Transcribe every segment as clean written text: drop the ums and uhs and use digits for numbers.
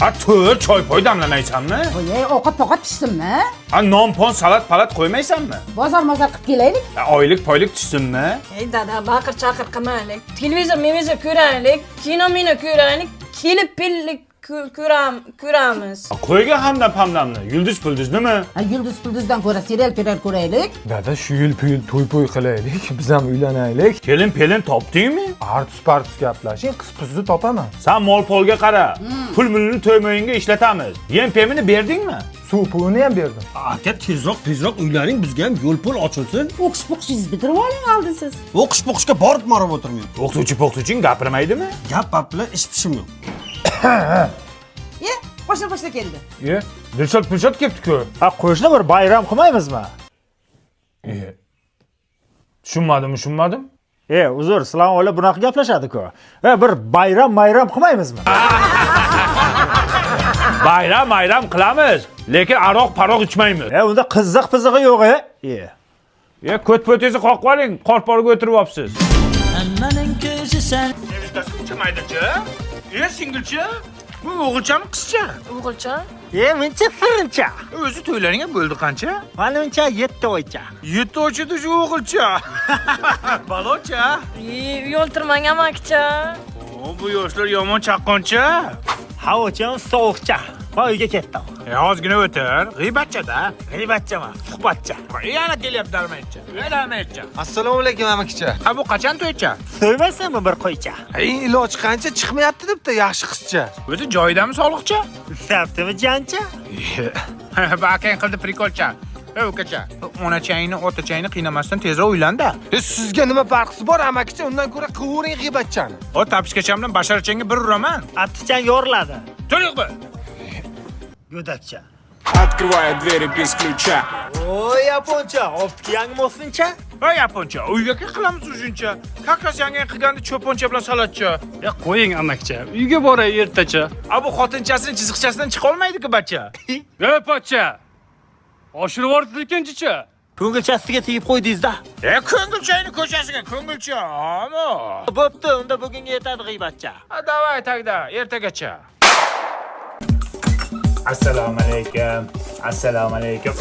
Ha tur, choy poy damlamaysanmi? Voy, ovqat pishsinmi? Ha non-pon salat qo'ymaysanmi? Bozor qilib kelaylik. Oylik poylik tushsinmi? Ey dada, baqir-chaqir qilmaylik. Televizor ko'raylik, kino ko'raylik, kelib pillik ko'ramiz. Qo'yga hamdam pamdamni, yulduz nima? Yulduzdan ko'ra serial ko'raylik. Dada shu yil to'y qilaylik, biz ham uylanaylik. Kelin topdingmi? Artus gaplashing, qiz-qizni topaman. Sen mol-polga qara. Pul-mulni to'ymoyinga ishlatamiz. Yem-pemini berdingmi? Suv pulini ham berdim. Aka tezroq uylaning, bizga ham yo'l pul ochilsin. O'qish-poqishingizni bitirib oling oldin siz. O'qish-poqishga borib marab o'tirmayman. O'qituvchi gapirmaydimi? Gap bilan ish pishim yo'q. Boshla keldi. Dilshod kelibdi-ku. Ha, qo'shni bir bayram qilmaymizmi? Tushunmadim. Uzr, sizlar ola bunaqa gaplashadi-ku. Bir bayram qilmaymizmi? Bayram qilamiz, lekin aroq ichmaymiz. Unda qiziq-pizig'i yo'q-e. Ko't-po'tingizni qoqib oling, qorporga o'tirib olibsiz. Hammaning ko'zi sen. Chimaydi-chi? Singilchi? Bu o'g'ilchami, qizcha? O'g'ilcha? Mencha sirincha. O'zi to'ylaring ham bo'ldi qancha? Menimcha 7 oycha. 7 oychada shu o'g'ilcha. Balocha. Uyoltirmang amakicha. Bu yoshlar yomon chaqqoncha. Havocham sovuqcha. Uyga ketdim. Ozgina o'tir. G'iybatcha-da. G'iybatchaman, suhbatcha. Yana kelyapti darmaycha. Assalomu alaykum amakicha. Ha bu qachon to'ycha? So'ymaysanmi bir qo'ycha? Iloji qancha chiqmayapti debdi, yaxshi qizcha. O'zi joyidami sog'liqcha? Saptimi jancha? Bakang qildi prikolcha. Ukacha, onachangni, otachangni qiynamasdan tezroq uylanda. Sizga nima farqi bor amakicha? Undan ko'ra qivering g'iybatchani. O tapishkachamdan basharachangga bir uraman. Aptichang yoriladi. To'liqmi? Go'dakcha. Открываю двери без ключа. Oy, yaponcha, optiyangmi o'sincha? Voy yaponcha, uyga qilamiz o'shuncha. Kakas yangi qilganda cho'poncha bilan salatcha. Qo'ying amakcha, uyga boray ertacha. Bu xotinchasining chiziqchasidan chiqa olmaydi-ku bacha. Pochcha. Oshirib yuborsiz ekanchicha. Ko'ngilchasiga tegib qo'ydingiz-da. Ko'ngilchangni ko'chasiga, ko'ngilcha. Bo'pti, unda bugunga yetadi g'iybatcha. Davay tagda, ertagacha. Assalomu alaykum.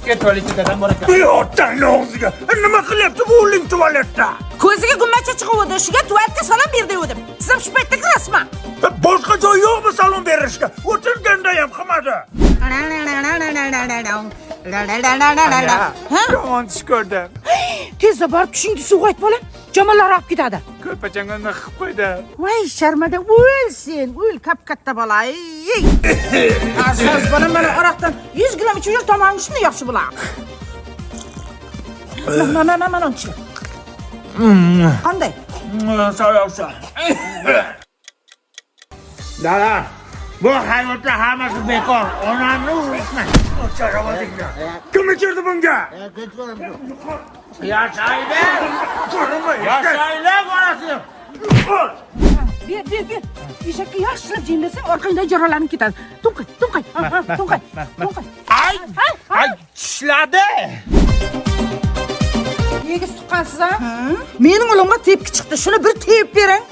Ketvolik dadam bor ekan. Yo'qdan og'ziga. Nima qilyapti bu o'g'ling tualetda? Ko'ziga gummacha chiqib shunga tualetga salom ber degandim. Siz ham shu paytda kirasizmi? Boshqa joy yo'qmi salom berishga? O'tirganda ham qilmadi. Yomon tush ko'rdim. Tezda borib tushingni suvga ayt bolam. Jamolar olib ketadi. Ko'rpachangga qilib qo'ydi. Voy, sharmada o'lsin. O'l katta bola. Aziz bolam mana aroqdan 100 gram ichib yur, tomog'ing shunday yaxshi bo'ladi. Mana uncha. Qanday? Sağ. Dada, bu hayotda hammasi bekor. Onamni urishma. Kim ichirdi bunga? Yashaylar borasi. Ber. Eshakka yaxshilab jemlasang, orqangdan jaralanib ketadi. To'nqay. Ay, tishladi. Negiz tuqqansiz ha? Mening o'limga tepki chiqdi. Shuni bir tepib bering.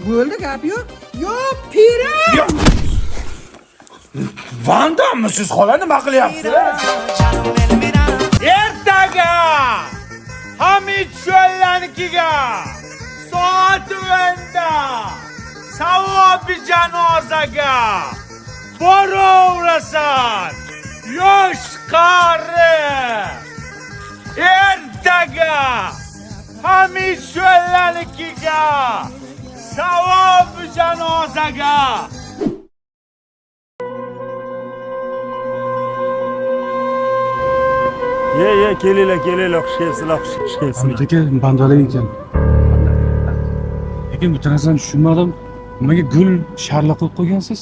Bo'ldi, gap yo'q. Yo'q, pirim. Vandamisiz xola nima qilyapsiz? Ertaga Hamid Sho'llanikiga soat 10da savobi janozaga boraverasan. Yosh qari. Ertaga Hamid Sho'llanikiga savobi janozaga. Kelinglar, xush kelibsizlar, xush kelibsizlar. Aka, bandalik ekan. Lekin bu narsani tushunmadim. Nimaga gul sharla qo'yib qo'ygansiz?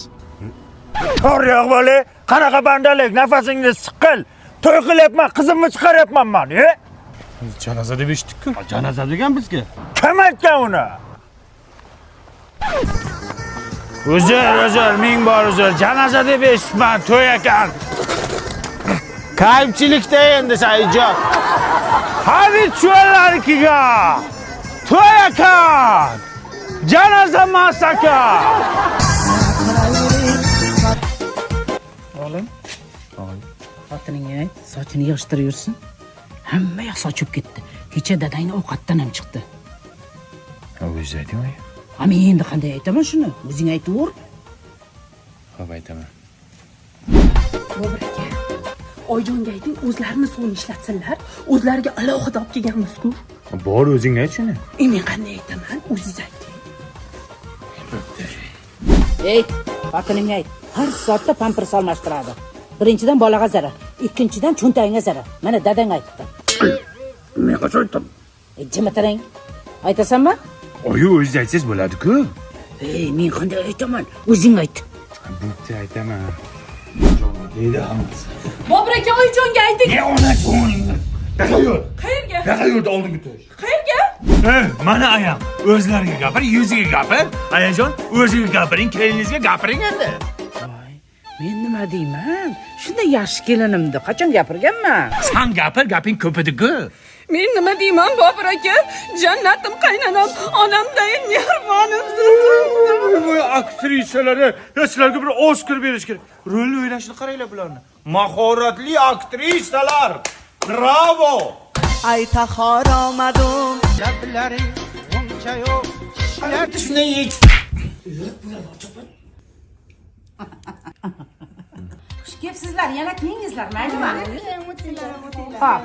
To'g'ri bola, qanaqa bandalik, nafasingni siqil. To'y qilyapman, qizimni chiqaryapman men, Janoza deb eshitdik-ku. Janoza degan bizga. Kim aytgan uni? Uzr, ming bor uzr. Janoza deb eshitman, to'y ekan. Kayfchilikda endi sayjon. Hamid Sho'llanikiga to'y ekan. Janoza emas ekan. xotiningga ayt, sochini yig'ishtirayursin. Hamma yoq sochib ketdi. Kecha dadangni ovqatdan ham chiqdi. O'zingiz ayting. Men endi qanday aytaman shuni? O'zing aytaver. Xo'p, aytaman. Bobur aka, Oyjonga ayting, o'zlarini suvni ishlatsinlar. O'zlariga alohida olib kelganmiz-ku. Bor, o'zing ayt shuni. Men qanday aytaman? O'zingiz ayting. Ey, xotiningga ayt. Har soatda pampers almashtiradi. Birinchidan bolaga zarar, ikkinchidan cho'ntagingga zarar. Mana dadang aytdi. Men qachon aytdim? Jimitarang. Aytasanmi? Oyi, o'zingiz aytsangiz bo'ladi-ku. Men qanday aytaman? O'zing ayt. Bitta aytaman. Deydi hammasi. Bobur aka, Oyjonga ayting. Ona ko'nglingiz. Taqayur. Qayerga? Taqayur oldinga to'sh. Qayerga? Mana ayam, o'zlariga gapir, yuziga gapir. Ayajon, o'ziga gapiring, keliningizga gapiring endi. Men nima deyman? Shunday yaxshi kelinimdi. Qachon gapirganman? Sen gapir, gaping ko'p edi-ku. Men nima deyman, Bobur aka? Jannatim qaynanam, onamdayin mehmonimsiz. Bu aktrisalari sizlarga bir Oskar berish kerak. Rol o'ynashni qaranglar bularni. Mahoratli aktrisalar. Bravo! Ay tahor omadim lablari uncha yo'q Xush kelibsizlar, yana keyingizlar, maylimi? Xo'p.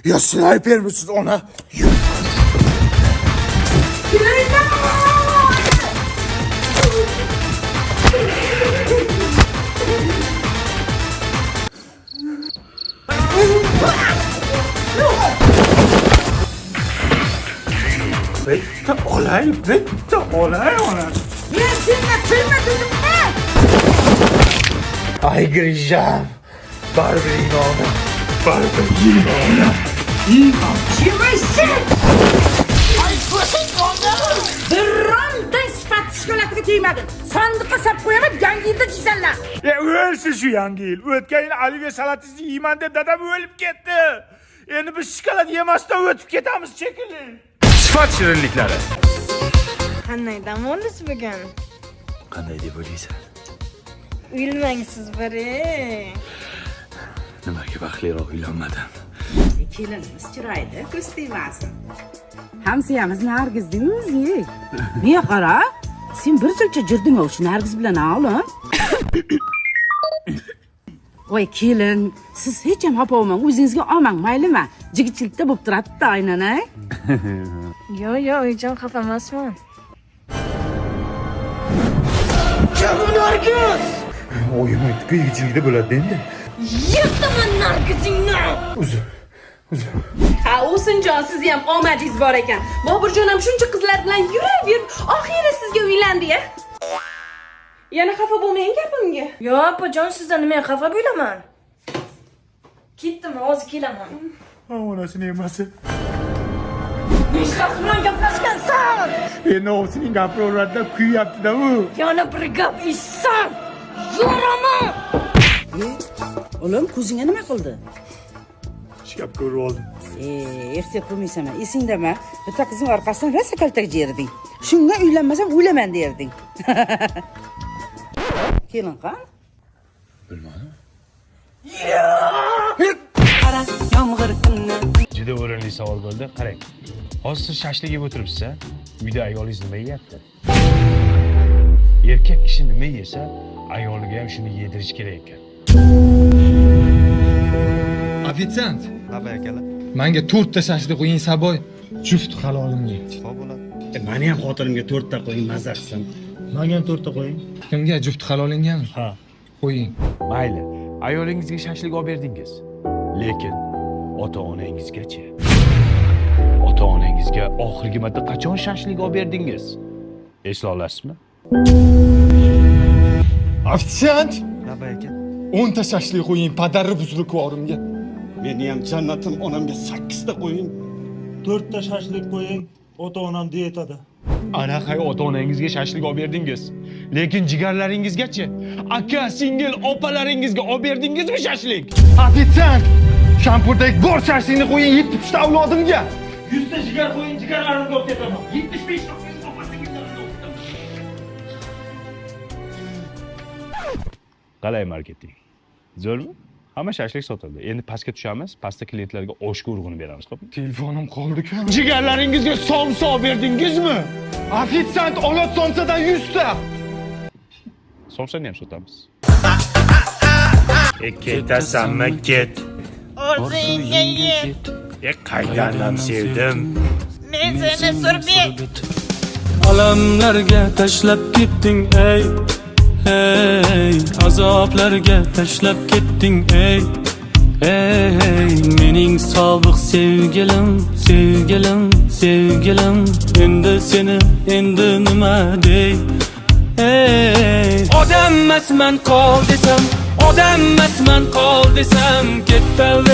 Ya snipermisiz ona? Bitta olay ona. Men senga filma dedimmi? Ay Grijam. Baribir inonim. Birontang sifat shkolatiga tegmadin. Sandiqqa solib qo'yaman, yangi yilda jizanlar. O'lsin shu yangi yil. O'tgan yil Aliviya salatingizni yeyman deb dadam o'lib ketdi. Endi biz shokolad yemasdan o'tib ketamiz shekilli. Sifat shirinliklari. Qanday dam olasiz bugun? Qanday deb o'ylaysan? Uylanmangsiz bari. Nimaga baxtliroq uylanmadim? Kelinimiz chiroyli, ko'z tegmasin. Hamsiyamiz Nargizdingmi o'zi? Men qara, sen bir chilcha jirding o'sha Nargiz bilan o'g'lim. Voy kelin, siz hech ham xafa bo'lmang, o'zingizga olmang, maylimi? Jigitchilikda bo'lib turadi-da, aynan, a? Yo, Oyjon xafa emasman. Nargiz! Oyim aytdi-ku, yigitchilikda bo'ladi endi. Yirtaman Nargizingni. Uzr. Ha, O'sinjon, sizni ham omadingiz bor ekan. Boburjon ham shuncha qizlar bilan yurib, oxiri sizga uylandi-ya. Yana xafa bo'lmang gapimga. Yo, opajon, sizdan nima xafa bo'laman? Ketdim, hozir kelaman. Onasini emasi. Nechta bilan gaplashgansan? Endi o'zining gapiraverdida kuyyapti-da u. Yana bir gap eshitsan, yo'raman. O'g'lim, ko'zingga nima qildi? Ishqab ko'rib oldim. Erta ko'rmaysanman, esingdami? Bitta qizning orqasidan rosa kaltak yerding. Shunga uylanmasam o'laman derding. Kelin qan? Bilmadim. Qara, yomg'ir kunni. Juda o'rinli savol bo'ldi. Qarang. Hozir siz shashlik yeb o'tiribsiz-a? Uyda ayolingiz nima yeyapti? Erkak kishi nima yesa, ayoliga ham shuni yedirish kerak ekan. Ofitsiant, Nima akalar? menga 4 ta shashlik qo'ying, Saboy. Juft halolimga. Xo'p bo'ladi. Meni ham xotirimga 4 ta qo'ying, mazza qilsin. Menga ham 4 ta qo'ying. Kimga juft halolingami? Ha. Qo'ying. Mayli, ayolingizga shashlik olib berdingiz. Lekin ota-onangizgachi? Ota-onangizga oxirgi marta qachon shashlik olib berdingiz? Esla olasizmi? Ofitsiant, Nima aka? 10 ta shashlik qo'ying, padarri buzrukvorimga. Meni ham jannatim onamga 8 ta qo'ying. 4 ta shashlik qo'ying. Ota-onam diyetада. Anaqay ota-onangizga shashlik olib berdingiz. Lekin jigarlaringizgachi, aka, singil opalaringizga olib berdingizmi shashlik? Ofitsiant! Shampurdagi bor shashlikni qo'ying 70 ta avlodimga. 100 ta jigar qo'ying, jigarlarimni olib ketaman. 75 ta qalay marketing? Zo'rmi? Hamma shashlik sotildi. Endi pastga tushamiz, pastda klientlarga oshga urg'uni beramiz, xo'pmi? Telefonim qoldi-ku. Jigarlaringizga somsa olib berdingizmi? Ofitsiant, olot somsadan 100 ta. Somsani ham sotamiz. Ketasanmi ket. Orzuyga yet. Qaydanam sevdim. Men seni surbet. Alamlarga tashlab ketding ey, ey, azoblarga tashlab ketding ey, ey, mening sobiq sevgilim, sevgilim, sevgilim, endi seni endi nima dey, ey, odam emasman qol desam, odam emasman qol desam, ketaver